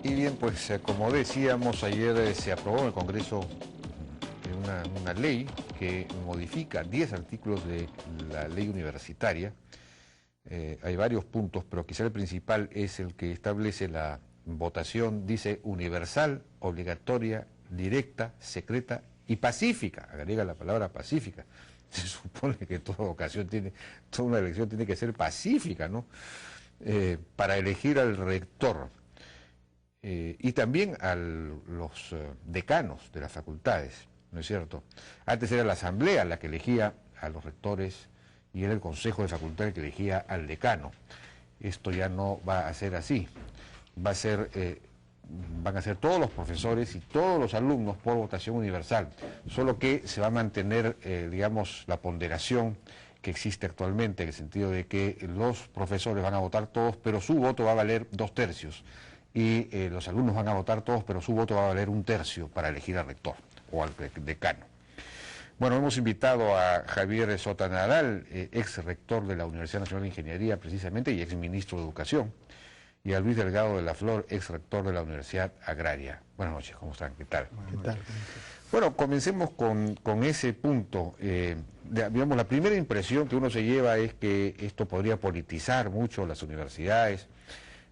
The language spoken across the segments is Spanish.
Y bien, pues como decíamos, ayer se aprobó en el Congreso una ley que modifica 10 artículos de la ley universitaria. Hay varios puntos, pero quizá el principal es el que establece la votación, dice universal, obligatoria, directa, secreta y pacífica. Agrega la palabra pacífica. Se supone que toda una elección tiene que ser pacífica, ¿no? Para elegir al rector. Y también a los decanos de las facultades, ¿no es cierto? Antes era la asamblea la que elegía a los rectores y era el consejo de facultad el que elegía al decano. Esto ya no va a ser así. Van a ser todos los profesores y todos los alumnos por votación universal, solo que se va a mantener, digamos, la ponderación que existe actualmente, en el sentido de que los profesores van a votar todos, pero su voto va a valer 2/3. Y los alumnos van a votar todos, pero su voto va a valer 1/3 para elegir al rector o al decano. Bueno, hemos invitado a Javier Sota Nadal, ex rector de la Universidad Nacional de Ingeniería precisamente y ex ministro de Educación, y a Luis Delgado de la Flor, ex rector de la Universidad Agraria. Buenas noches, ¿cómo están? ¿Qué tal? ¿Qué tal? Bueno, comencemos con ese punto. Digamos, la primera impresión que uno se lleva es que esto podría politizar mucho las universidades.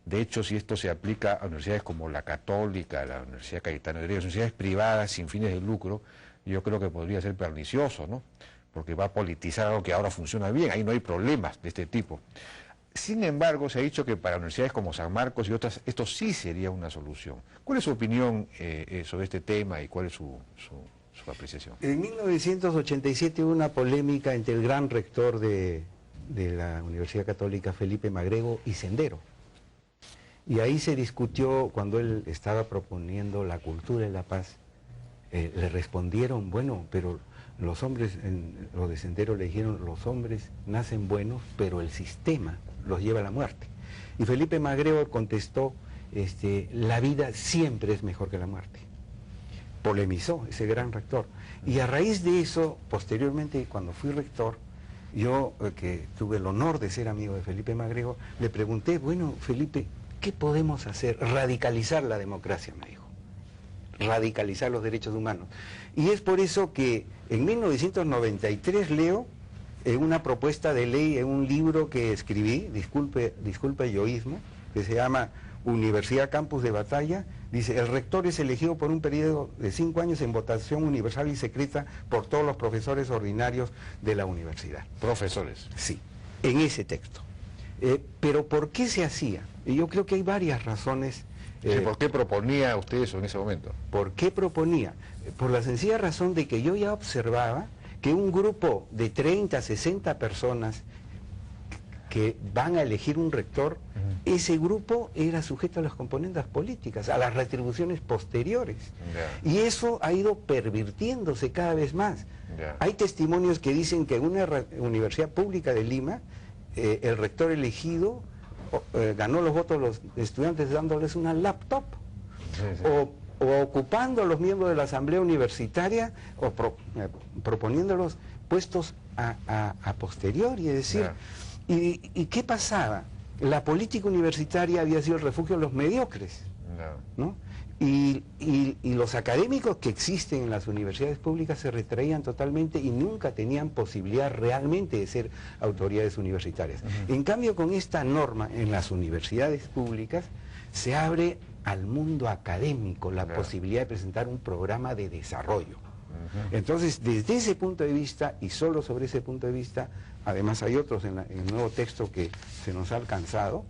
De hecho, si esto se aplica a universidades como la Católica, la Universidad Cayetano Heredia, universidades privadas sin fines de lucro, yo creo que podría ser pernicioso, ¿no? Porque va a politizar algo que ahora funciona bien, ahí no hay problemas de este tipo. Sin embargo, se ha dicho que para universidades como San Marcos y otras, esto sí sería una solución. ¿Cuál es su opinión sobre este tema y cuál es su apreciación? En 1987 hubo una polémica entre el gran rector de la Universidad Católica, Felipe Magrego, y Sendero. Y ahí se discutió, cuando él estaba proponiendo la cultura y la paz, le respondieron, bueno, pero los hombres, los de Sendero le dijeron, los hombres nacen buenos, pero el sistema los lleva a la muerte. Y Felipe Magrego contestó, la vida siempre es mejor que la muerte. Polemizó ese gran rector. Y a raíz de eso, posteriormente, cuando fui rector, yo, que tuve el honor de ser amigo de Felipe Magrego, le pregunté, bueno, Felipe, ¿qué podemos hacer? Radicalizar la democracia, me dijo. Radicalizar los derechos humanos. Y es por eso que en 1993 leo una propuesta de ley en un libro que escribí, disculpe el yoísmo, que se llama Universidad Campus de Batalla. Dice, el rector es elegido por un periodo de 5 años en votación universal y secreta por todos los profesores ordinarios de la universidad. Profesores. Sí, en ese texto. Pero ¿por qué se hacía? Y yo creo que hay varias razones. ¿Por qué proponía usted eso en ese momento? ¿Por qué proponía? Por la sencilla razón de que yo ya observaba que un grupo de 30, 60 personas que van a elegir un rector, ese grupo era sujeto a las componendas políticas, a las retribuciones posteriores. Y eso ha ido pervirtiéndose cada vez más. Hay testimonios que dicen que en una universidad pública de Lima, el rector elegido ganó los votos de los estudiantes dándoles una laptop, o ocupando a los miembros de la asamblea universitaria, o proponiéndolos puestos a posteriori, es decir, ¿y qué pasaba? La política universitaria había sido el refugio de los mediocres, ¿no? Y los académicos que existen en las universidades públicas se retraían totalmente y nunca tenían posibilidad realmente de ser autoridades universitarias. En cambio, con esta norma en las universidades públicas se abre al mundo académico la posibilidad de presentar un programa de desarrollo. Entonces, desde ese punto de vista, y solo sobre ese punto de vista, además hay otros en el nuevo texto que se nos ha alcanzado,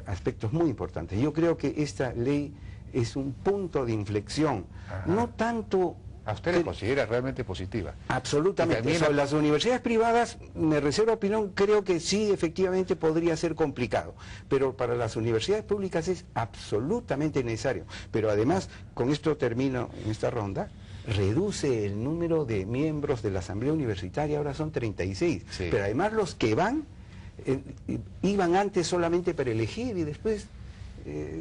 aspectos muy importantes. Yo creo que esta ley es un punto de inflexión, no tanto... ¿A usted la considera realmente positiva? Absolutamente. Sobre las universidades privadas, me reservo opinión, creo que sí, efectivamente podría ser complicado, pero para las universidades públicas es absolutamente necesario. Pero además, con esto termino en esta ronda, reduce el número de miembros de la asamblea universitaria, ahora son 36, pero además los que van, iban antes solamente para elegir y después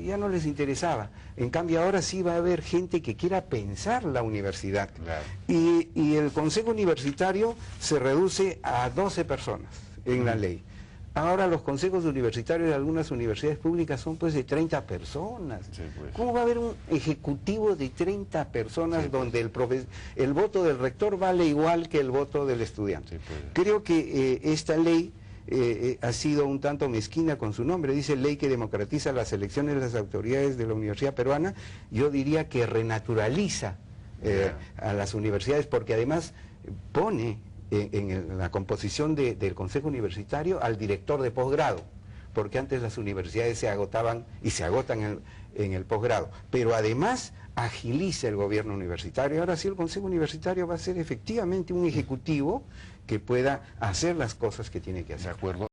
ya no les interesaba. En cambio ahora sí va a haber gente que quiera pensar la universidad. Y el consejo universitario se reduce a 12 personas en la ley. Ahora los consejos universitarios de algunas universidades públicas son pues de 30 personas. Sí, pues. ¿Cómo va a haber un ejecutivo de 30 personas Sí, donde el voto del rector vale igual que el voto del estudiante? Sí, pues. Creo que esta ley ha sido un tanto mezquina con su nombre. Dice ley que democratiza las elecciones de las autoridades de la Universidad Peruana. Yo diría que renaturaliza a las universidades, porque además pone en la composición del Consejo Universitario al director de posgrado, porque antes las universidades se agotaban y se agotan en el posgrado, pero además agiliza el gobierno universitario. Ahora sí el Consejo Universitario va a ser efectivamente un ejecutivo que pueda hacer las cosas que tiene que hacer. De acuerdo.